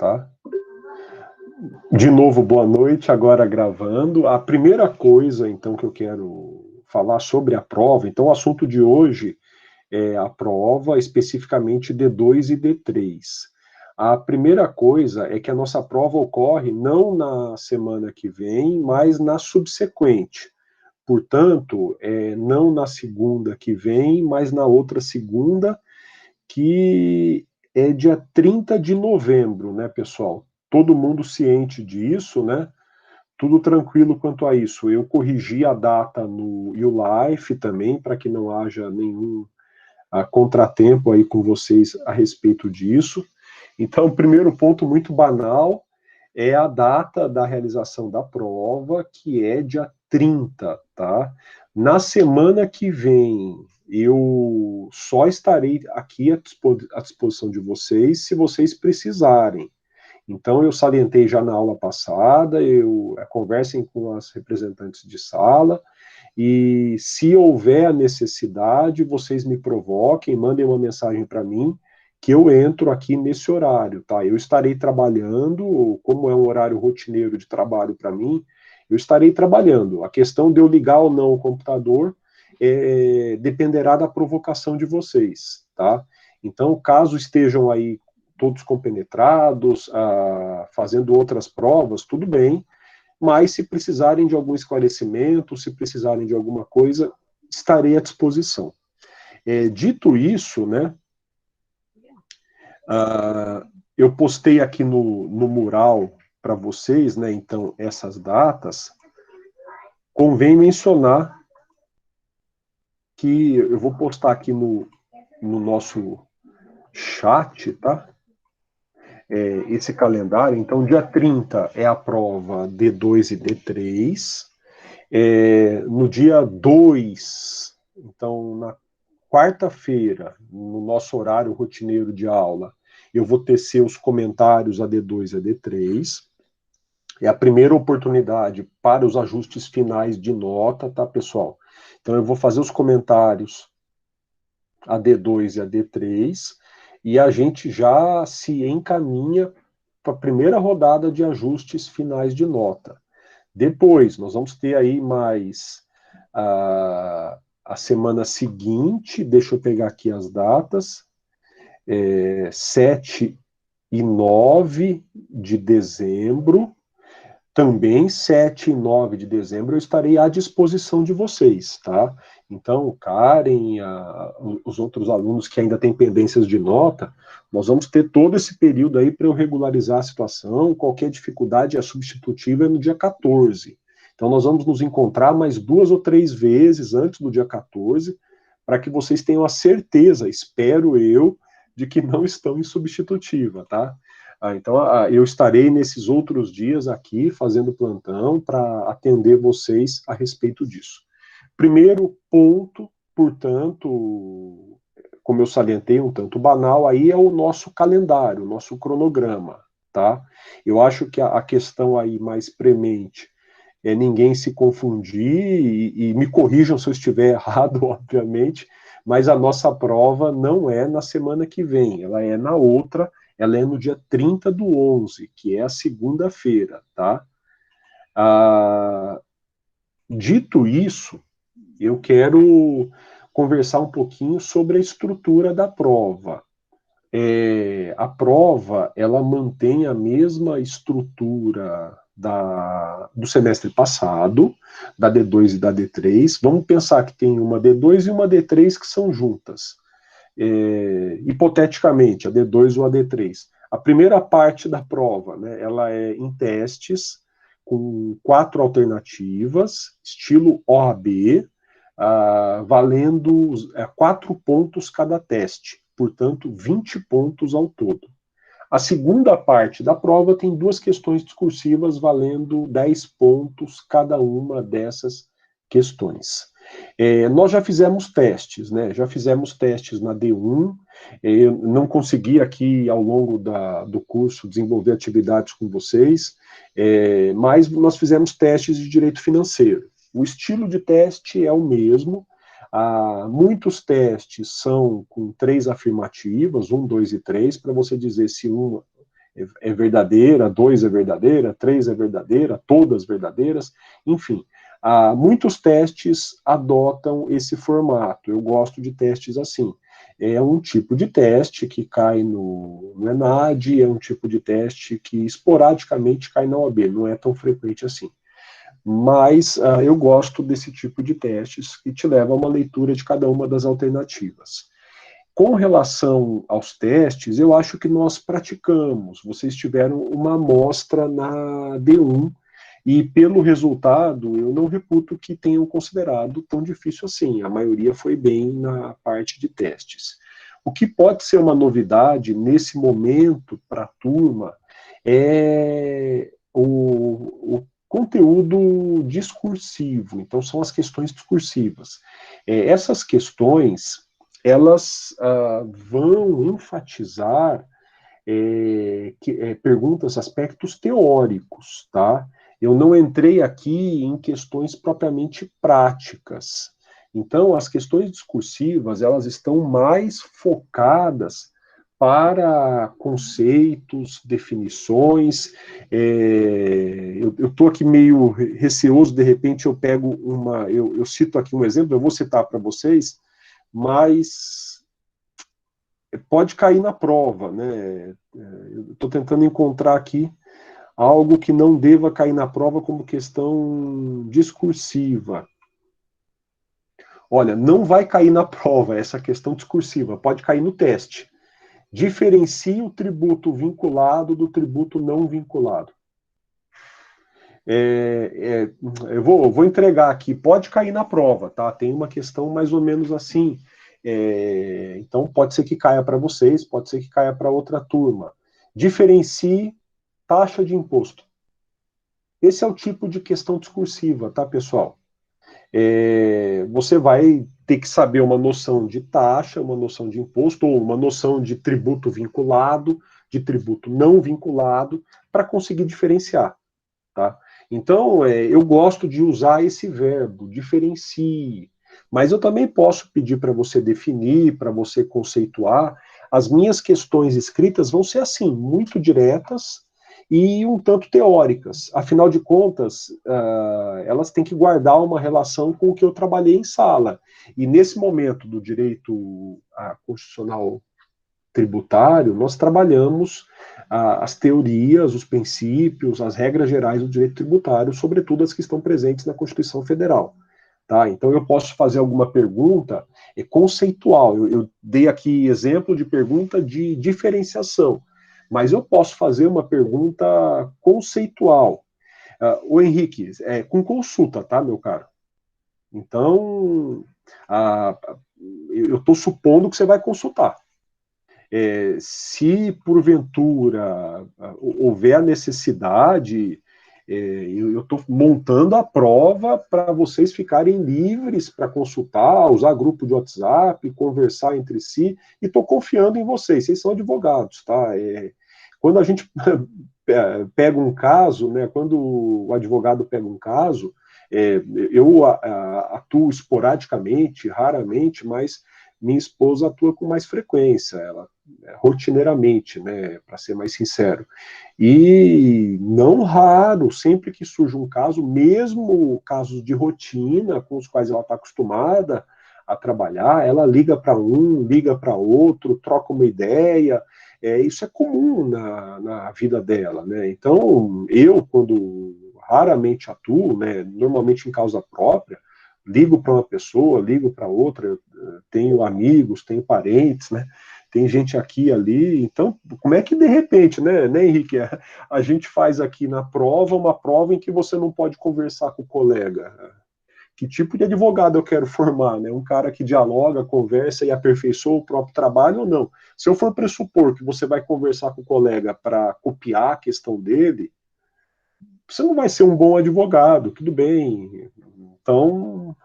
tá? De novo, boa noite, agora gravando. A primeira coisa, então, que eu quero falar sobre a prova, então o assunto de hoje é a prova, especificamente D2 e D3. A primeira coisa é que a nossa prova ocorre não na semana que vem, mas na subsequente. Portanto, não na segunda que vem, mas na outra segunda, que é dia 30 de novembro, né, pessoal? Todo mundo ciente disso, né? Tudo tranquilo quanto a isso. Eu corrigi a data no YouLife também, para que não haja nenhum contratempo aí com vocês a respeito disso. Então, o primeiro ponto muito banal é a data da realização da prova, que é dia 30, tá? Na semana que vem, eu só estarei aqui à disposição de vocês se vocês precisarem. Então, eu salientei já na aula passada, conversem com as representantes de sala, e se houver a necessidade, vocês me provoquem, mandem uma mensagem para mim, que eu entro aqui nesse horário, tá? Eu estarei trabalhando, como é um horário rotineiro de trabalho para mim, eu estarei trabalhando. A questão de eu ligar ou não o computador dependerá da provocação de vocês, tá? Então, caso estejam aí todos compenetrados, fazendo outras provas, tudo bem, mas se precisarem de algum esclarecimento, se precisarem de alguma coisa, estarei à disposição. Dito isso, né, eu postei aqui no mural para vocês, né, então, essas datas. Convém mencionar que eu vou postar aqui no nosso chat, tá? Esse calendário. Então, dia 30 é a prova D2 e D3. No dia 2, então, na quarta-feira, no nosso horário rotineiro de aula, eu vou tecer os comentários a D2 e a D3. É a primeira oportunidade para os ajustes finais de nota, tá, pessoal? Então, eu vou fazer os comentários a D2 e a D3, e a gente já se encaminha para a primeira rodada de ajustes finais de nota. Depois, nós vamos ter aí mais a semana seguinte, deixa eu pegar aqui as datas, 7 e 9 de dezembro, também 7 e 9 de dezembro eu estarei à disposição de vocês, tá? Então, Karen, os outros alunos que ainda têm pendências de nota, nós vamos ter todo esse período aí para eu regularizar a situação. Qualquer dificuldade, a substitutiva é no dia 14. Então, nós vamos nos encontrar mais 2 ou 3 vezes antes do dia 14, para que vocês tenham a certeza, espero eu, de que não estão em substitutiva, tá? Então, eu estarei nesses outros dias aqui, fazendo plantão, para atender vocês a respeito disso. Primeiro ponto, portanto, como eu salientei, um tanto banal, aí é o nosso calendário, o nosso cronograma, tá? Eu acho que a questão aí mais premente é ninguém se confundir, e me corrijam se eu estiver errado, obviamente, mas a nossa prova não é na semana que vem, ela é na outra. Ela é no dia 30 do 11, que é a segunda-feira, tá? Dito isso, eu quero conversar um pouquinho sobre a estrutura da prova. A prova, ela mantém a mesma estrutura do semestre passado, da D2 e da D3. Vamos pensar que tem uma D2 e uma D3 que são juntas. Hipoteticamente, a D2 ou a D3. A primeira parte da prova, né, ela é em testes, com 4 alternativas, estilo OAB, valendo 4 pontos cada teste, portanto, 20 pontos ao todo. A segunda parte da prova tem 2 questões discursivas valendo 10 pontos cada uma dessas questões. Nós já fizemos testes, né? Já fizemos testes na D1, eu não consegui aqui, ao longo do curso, desenvolver atividades com vocês, mas nós fizemos testes de direito financeiro. O estilo de teste é o mesmo, muitos testes são com 3 afirmativas, 1, 2 e 3, para você dizer se um é verdadeira, 2 é verdadeira, 3 é verdadeira, todas verdadeiras, enfim. Muitos testes adotam esse formato. Eu gosto de testes assim. É um tipo de teste que cai no ENAD, é um tipo de teste que esporadicamente cai na OAB, não é tão frequente assim. Mas eu gosto desse tipo de testes que te leva a uma leitura de cada uma das alternativas. Com relação aos testes, eu acho que nós praticamos. Vocês tiveram uma amostra na D1, e pelo resultado, eu não reputo que tenham considerado tão difícil assim. A maioria foi bem na parte de testes. O que pode ser uma novidade nesse momento para a turma é o conteúdo discursivo. Então, são as questões discursivas. Essas questões, elas vão enfatizar perguntas, aspectos teóricos, tá? Eu não entrei aqui em questões propriamente práticas. Então, as questões discursivas, elas estão mais focadas para conceitos, definições. Eu estou aqui meio receoso, de repente eu pego eu cito aqui um exemplo, eu vou citar para vocês, mas pode cair na prova, né? Eu estou tentando encontrar aqui algo que não deva cair na prova como questão discursiva. Olha, não vai cair na prova essa questão discursiva, pode cair no teste. Diferencie o tributo vinculado do tributo não vinculado. Eu vou entregar aqui, pode cair na prova, tá? Tem uma questão mais ou menos assim. Então, pode ser que caia para vocês, pode ser que caia para outra turma. Diferencie taxa de imposto. Esse é o tipo de questão discursiva, tá, pessoal? Você vai ter que saber uma noção de taxa, uma noção de imposto, ou uma noção de tributo vinculado, de tributo não vinculado, para conseguir diferenciar, tá? Então, eu gosto de usar esse verbo, diferencie, mas eu também posso pedir para você definir, para você conceituar. As minhas questões escritas vão ser assim, muito diretas e um tanto teóricas. Afinal de contas, elas têm que guardar uma relação com o que eu trabalhei em sala. E nesse momento do direito constitucional tributário, nós trabalhamos as teorias, os princípios, as regras gerais do direito tributário, sobretudo as que estão presentes na Constituição Federal. Tá? Então, eu posso fazer alguma pergunta conceitual. Eu dei aqui exemplo de pergunta de diferenciação, mas eu posso fazer uma pergunta conceitual. O Henrique, com consulta, tá, meu caro? Então, eu estou supondo que você vai consultar. Se porventura houver a necessidade, eu estou montando a prova para vocês ficarem livres para consultar, usar grupo de WhatsApp, conversar entre si, e estou confiando em vocês são advogados, tá? Quando a gente pega um caso, né, quando o advogado pega um caso, eu atuo esporadicamente, raramente, mas minha esposa atua com mais frequência, ela rotineiramente, né, para ser mais sincero. E não raro, sempre que surge um caso, mesmo casos de rotina com os quais ela está acostumada a trabalhar, ela liga para um, liga para outro, troca uma ideia. Isso é comum na vida dela, né? Então, eu, quando raramente atuo, né, normalmente em causa própria, ligo para uma pessoa, ligo para outra, tenho amigos, tenho parentes, né? Tem gente aqui e ali, então, como é que de repente, né Henrique, a gente faz aqui na prova, uma prova em que você não pode conversar com o colega? Que tipo de advogado eu quero formar, né? Um cara que dialoga, conversa e aperfeiçoa o próprio trabalho ou não? Se eu for pressupor que você vai conversar com o colega para copiar a questão dele, você não vai ser um bom advogado, tudo bem. Então,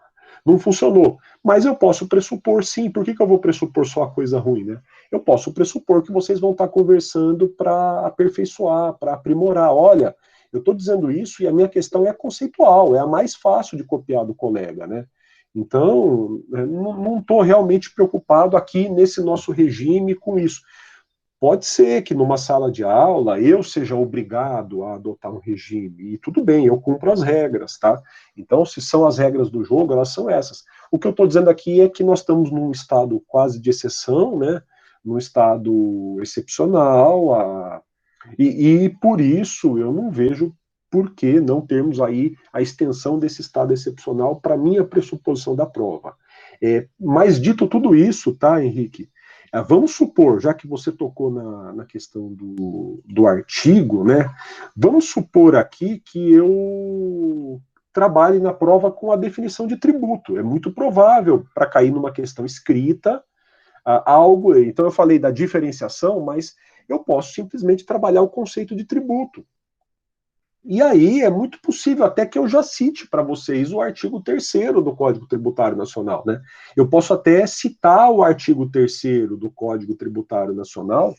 não funcionou. Mas eu posso pressupor, sim. Por que eu vou pressupor só a coisa ruim, né? Eu posso pressupor que vocês vão estar conversando para aperfeiçoar, para aprimorar. Olha, eu estou dizendo isso e a minha questão é conceitual, é a mais fácil de copiar do colega, né? Então, não estou realmente preocupado aqui nesse nosso regime com isso. Pode ser que numa sala de aula eu seja obrigado a adotar um regime, e tudo bem, eu cumpro as regras, tá? Então, se são as regras do jogo, elas são essas. O que eu estou dizendo aqui é que nós estamos num estado quase de exceção, né? Num estado excepcional, e por isso eu não vejo por que não termos aí a extensão desse estado excepcional para minha pressuposição da prova. Mas dito tudo isso, tá, Henrique? Vamos supor, já que você tocou na questão do artigo, né? Vamos supor aqui que eu trabalhe na prova com a definição de tributo. É muito provável para cair numa questão escrita algo. Então eu falei da diferenciação, mas eu posso simplesmente trabalhar o conceito de tributo. E aí é muito possível até que eu já cite para vocês o artigo 3º do Código Tributário Nacional, né? Eu posso até citar o artigo 3º do Código Tributário Nacional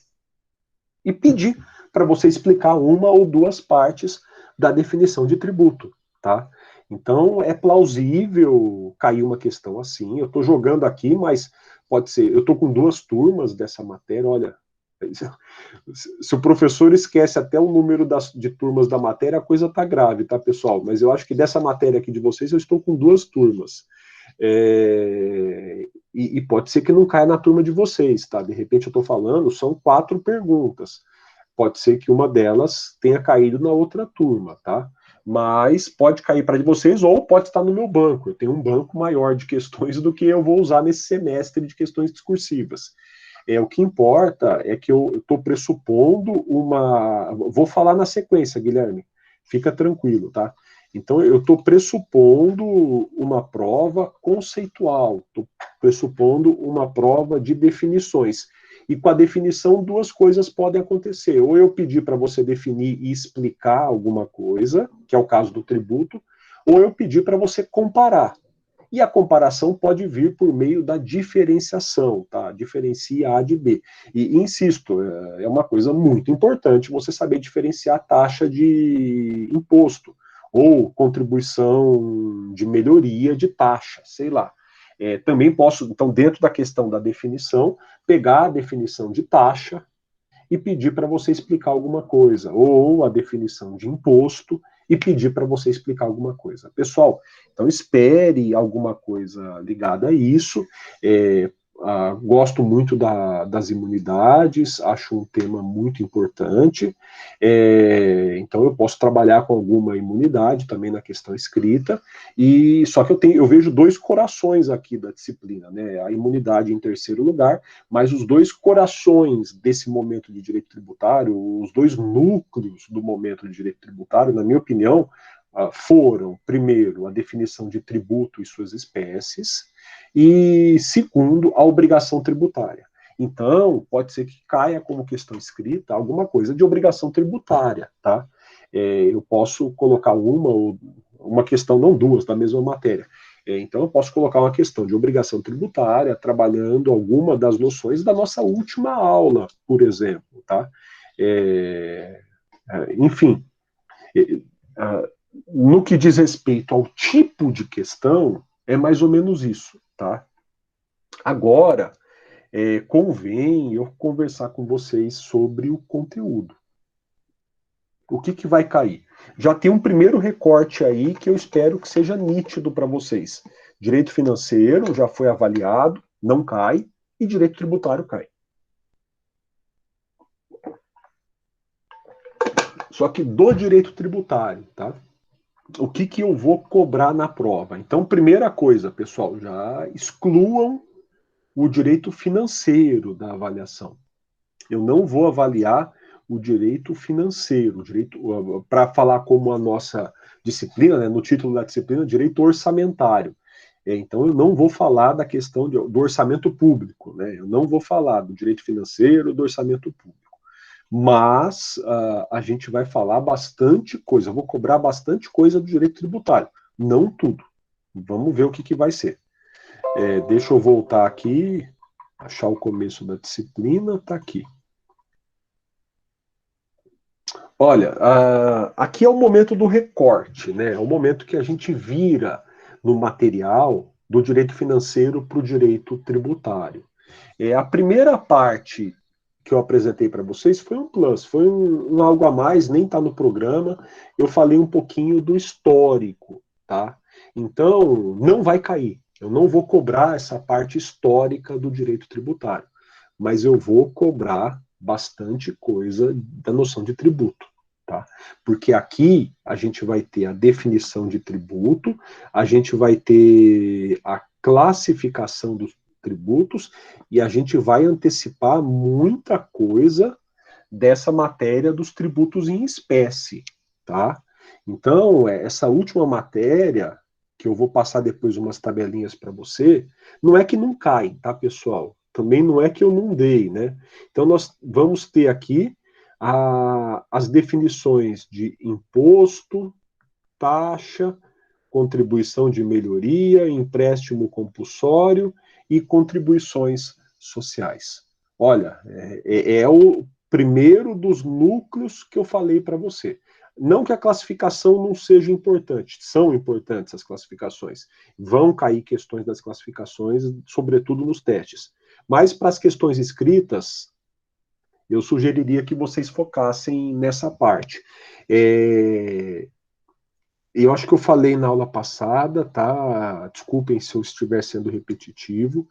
e pedir para você explicar uma ou duas partes da definição de tributo, tá? Então é plausível cair uma questão assim. Eu estou jogando aqui, mas pode ser. Eu estou com 2 turmas dessa matéria. Olha, se o professor esquece até o número de turmas da matéria, a coisa está grave, tá, pessoal? Mas eu acho que dessa matéria aqui de vocês, eu estou com 2 turmas. E pode ser que não caia na turma de vocês, tá? De repente eu estou falando, são 4 perguntas. Pode ser que uma delas tenha caído na outra turma, tá? Mas pode cair para de vocês ou pode estar no meu banco. Eu tenho um banco maior de questões do que eu vou usar nesse semestre de questões discursivas. O que importa é que eu estou pressupondo uma. Vou falar na sequência, Guilherme. Fica tranquilo, tá? Então, eu estou pressupondo uma prova conceitual, estou pressupondo uma prova de definições. E com a definição, 2 coisas podem acontecer. Ou eu pedir para você definir e explicar alguma coisa, que é o caso do tributo, ou eu pedir para você comparar. E a comparação pode vir por meio da diferenciação, tá? Diferencia A de B. E insisto, é uma coisa muito importante você saber diferenciar a taxa de imposto ou contribuição de melhoria de taxa, sei lá. Também posso, então, dentro da questão da definição, pegar a definição de taxa e pedir para você explicar alguma coisa, ou a definição de imposto e pedir para você explicar alguma coisa. Pessoal, então espere alguma coisa ligada a isso. Gosto muito das imunidades, acho um tema muito importante. Então eu posso trabalhar com alguma imunidade também na questão escrita. E só que eu vejo 2 corações aqui da disciplina, né? A imunidade em 3º lugar, mas os 2 corações desse momento de direito tributário, os 2 núcleos do momento de direito tributário, na minha opinião, foram, primeiro, a definição de tributo e suas espécies, e, segundo, a obrigação tributária. Então, pode ser que caia como questão escrita alguma coisa de obrigação tributária, tá? Eu posso colocar uma questão, não 2, da mesma matéria. Então, eu posso colocar uma questão de obrigação tributária, trabalhando alguma das noções da nossa última aula, por exemplo, tá? Enfim, no que diz respeito ao tipo de questão, é mais ou menos isso, tá? Agora, convém eu conversar com vocês sobre o conteúdo. O que vai cair? Já tem um primeiro recorte aí que eu espero que seja nítido para vocês. Direito financeiro já foi avaliado, não cai, e direito tributário cai. Só que do direito tributário, tá? O que eu vou cobrar na prova? Então, primeira coisa, pessoal, já excluam o direito financeiro da avaliação. Eu não vou avaliar o direito financeiro, para falar como a nossa disciplina, né, no título da disciplina, direito orçamentário. Então, eu não vou falar da questão do orçamento público, né? Eu não vou falar do direito financeiro, do orçamento público. Mas a gente vai falar bastante coisa, eu vou cobrar bastante coisa do direito tributário, não tudo. Vamos ver o que vai ser. Deixa eu voltar aqui, achar o começo da disciplina, tá aqui. Olha, aqui é o momento do recorte, né? É o momento que a gente vira no material do direito financeiro para o direito tributário. A primeira parte que eu apresentei para vocês foi um plus, foi um algo a mais, nem está no programa. Eu falei um pouquinho do histórico, tá? Então, não vai cair. Eu não vou cobrar essa parte histórica do direito tributário, mas eu vou cobrar bastante coisa da noção de tributo, tá? Porque aqui a gente vai ter a definição de tributo, a gente vai ter a classificação dos tributos e a gente vai antecipar muita coisa dessa matéria dos tributos em espécie, tá? Então, essa última matéria, que eu vou passar depois umas tabelinhas para você, não é que não cai, tá, pessoal? Também não é que eu não dei, né? Então, nós vamos ter aqui as definições de imposto, taxa, contribuição de melhoria, empréstimo compulsório e contribuições sociais. Olha, é o primeiro dos núcleos que eu falei para você. Não que a classificação não seja importante, são importantes as classificações. Vão cair questões das classificações, sobretudo nos testes. Mas para as questões escritas, eu sugeriria que vocês focassem nessa parte. Eu acho que eu falei na aula passada, tá? Desculpem se eu estiver sendo repetitivo.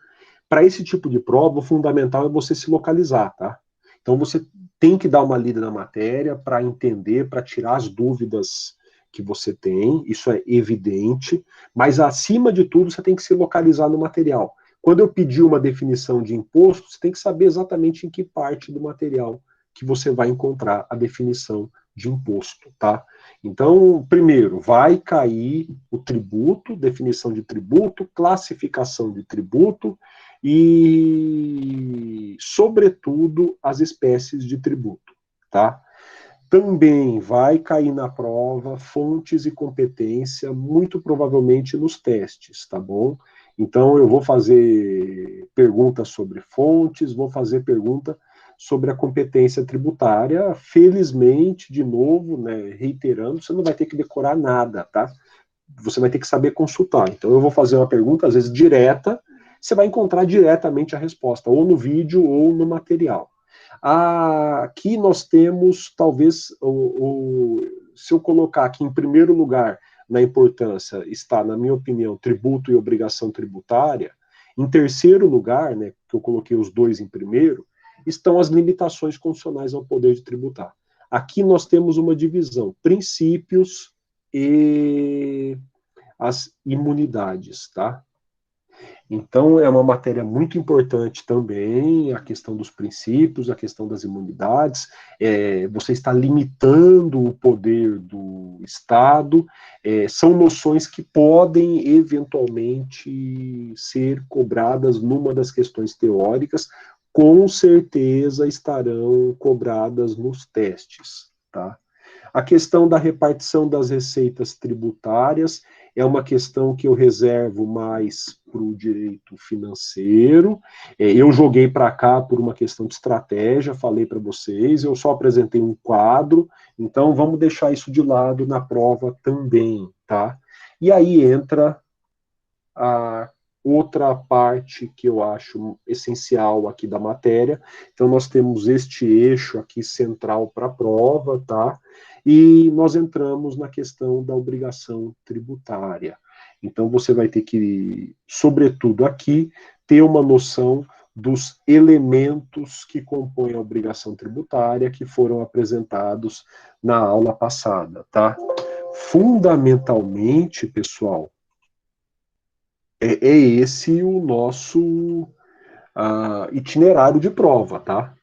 Para esse tipo de prova, o fundamental é você se localizar, tá? Então você tem que dar uma lida na matéria para entender, para tirar as dúvidas que você tem, isso é evidente, mas acima de tudo você tem que se localizar no material. Quando eu pedir uma definição de imposto, você tem que saber exatamente em que parte do material que você vai encontrar a definição de imposto, tá? Então, primeiro, vai cair o tributo, definição de tributo, classificação de tributo e, sobretudo, as espécies de tributo, tá? Também vai cair na prova fontes e competência, muito provavelmente nos testes, tá bom? Então, eu vou fazer perguntas sobre fontes, vou fazer pergunta sobre a competência tributária. Felizmente, de novo, né, reiterando, você não vai ter que decorar nada, tá? Você vai ter que saber consultar. Então, eu vou fazer uma pergunta, às vezes direta, você vai encontrar diretamente a resposta, ou no vídeo ou no material. Aqui nós temos, talvez, se eu colocar aqui em primeiro lugar na importância, está, na minha opinião, tributo e obrigação tributária. Em terceiro lugar, né, que eu coloquei os dois em primeiro, estão as limitações constitucionais ao poder de tributar. Aqui nós temos uma divisão, princípios e as imunidades, tá? Então, é uma matéria muito importante também, a questão dos princípios, a questão das imunidades. Você está limitando o poder do Estado. São noções que podem, eventualmente, ser cobradas numa das questões teóricas, com certeza estarão cobradas nos testes, tá? A questão da repartição das receitas tributárias é uma questão que eu reservo mais para o direito financeiro. Eu joguei para cá por uma questão de estratégia, falei para vocês, eu só apresentei um quadro, então vamos deixar isso de lado na prova também, tá? E aí entra a outra parte que eu acho essencial aqui da matéria. Então, nós temos este eixo aqui central para a prova, tá? E nós entramos na questão da obrigação tributária. Então, você vai ter que, sobretudo aqui, ter uma noção dos elementos que compõem a obrigação tributária que foram apresentados na aula passada, tá? Fundamentalmente, pessoal, é esse o nosso itinerário de prova, tá?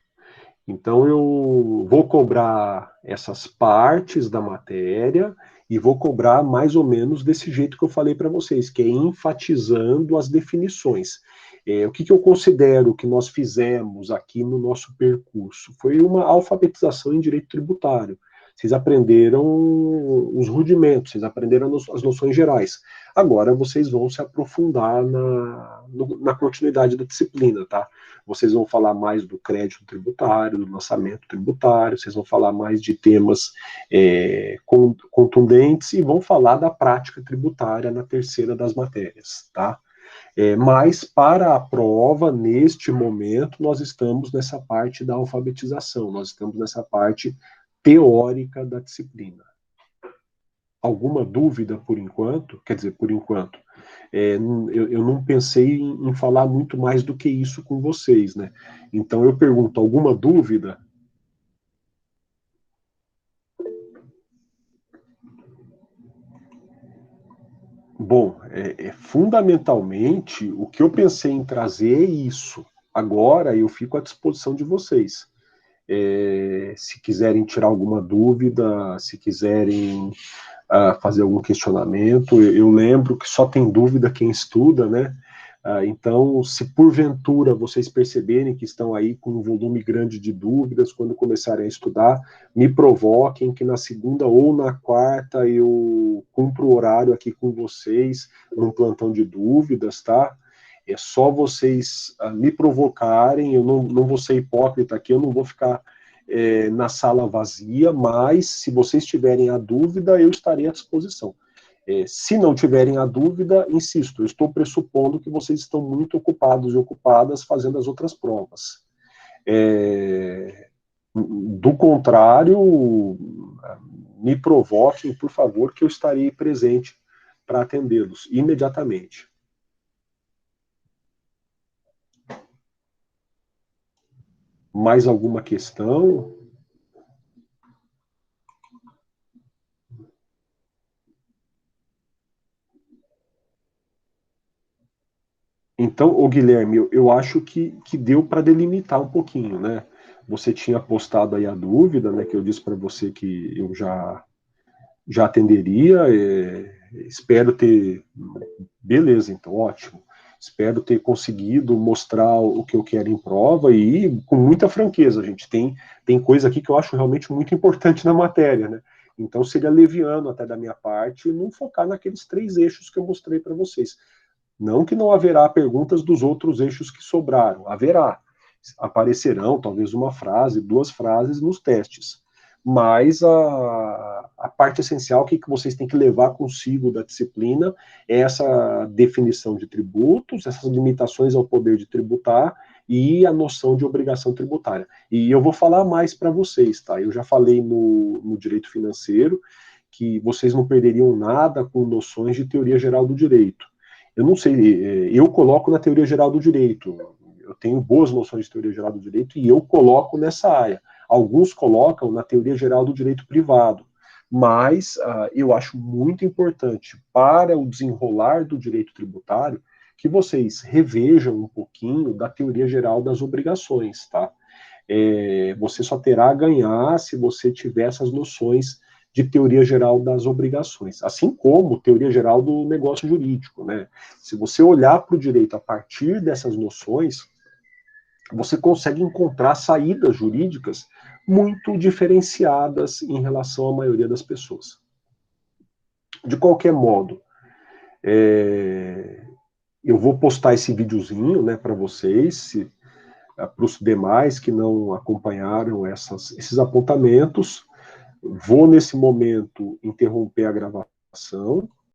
Então, eu vou cobrar essas partes da matéria e vou cobrar mais ou menos desse jeito que eu falei para vocês, que é enfatizando as definições. O que eu considero que nós fizemos aqui no nosso percurso? Foi uma alfabetização em direito tributário. Vocês aprenderam os rudimentos, vocês aprenderam as noções gerais. Agora vocês vão se aprofundar na continuidade da disciplina, tá? Vocês vão falar mais do crédito tributário, do lançamento tributário, vocês vão falar mais de temas contundentes e vão falar da prática tributária na terceira das matérias, tá? Mas para a prova, neste momento, nós estamos nessa parte da alfabetização, nós estamos nessa parte teórica da disciplina. Alguma dúvida por enquanto? Quer dizer, por enquanto, eu não pensei em falar muito mais do que isso com vocês, né? Então eu pergunto, alguma dúvida? Bom, fundamentalmente, o que eu pensei em trazer é isso. Agora eu fico à disposição de vocês. Se quiserem tirar alguma dúvida, se quiserem fazer algum questionamento, eu lembro que só tem dúvida quem estuda, né? Então, se porventura vocês perceberem que estão aí com um volume grande de dúvidas, quando começarem a estudar, me provoquem que na segunda ou na quarta eu cumpro o horário aqui com vocês, num plantão de dúvidas, tá? É só vocês me provocarem, eu não vou ser hipócrita aqui, eu não vou ficar na sala vazia, mas se vocês tiverem a dúvida, eu estarei à disposição. Se não tiverem a dúvida, insisto, eu estou pressupondo que vocês estão muito ocupados e ocupadas fazendo as outras provas. Do contrário, me provoquem, por favor, que eu estarei presente para atendê-los imediatamente. Mais alguma questão? Então, o Guilherme, eu acho que deu para delimitar um pouquinho, né? Você tinha postado aí a dúvida, né? Que eu disse para você que eu já atenderia. Espero ter. Beleza, então, ótimo. Espero ter conseguido mostrar o que eu quero em prova e com muita franqueza, gente. Tem coisa aqui que eu acho realmente muito importante na matéria, né? Então seria leviano até da minha parte não focar naqueles 3 eixos que eu mostrei para vocês. Não que não haverá perguntas dos outros eixos que sobraram, haverá. Aparecerão talvez uma frase, 2 frases nos testes. Mas a parte essencial que vocês têm que levar consigo da disciplina é essa definição de tributos, essas limitações ao poder de tributar e a noção de obrigação tributária. E eu vou falar mais para vocês, tá? Eu já falei no direito financeiro que vocês não perderiam nada com noções de teoria geral do direito. Eu não sei, eu coloco na teoria geral do direito. Eu tenho boas noções de teoria geral do direito e eu coloco nessa área. Alguns colocam na teoria geral do direito privado. Mas eu acho muito importante para o desenrolar do direito tributário que vocês revejam um pouquinho da teoria geral das obrigações, tá? Você só terá a ganhar se você tiver essas noções de teoria geral das obrigações, assim como teoria geral do negócio jurídico, né? Se você olhar para o direito a partir dessas noções, você consegue encontrar saídas jurídicas muito diferenciadas em relação à maioria das pessoas. De qualquer modo, eu vou postar esse videozinho, né, para vocês, para os demais que não acompanharam esses apontamentos. Vou, nesse momento, interromper a gravação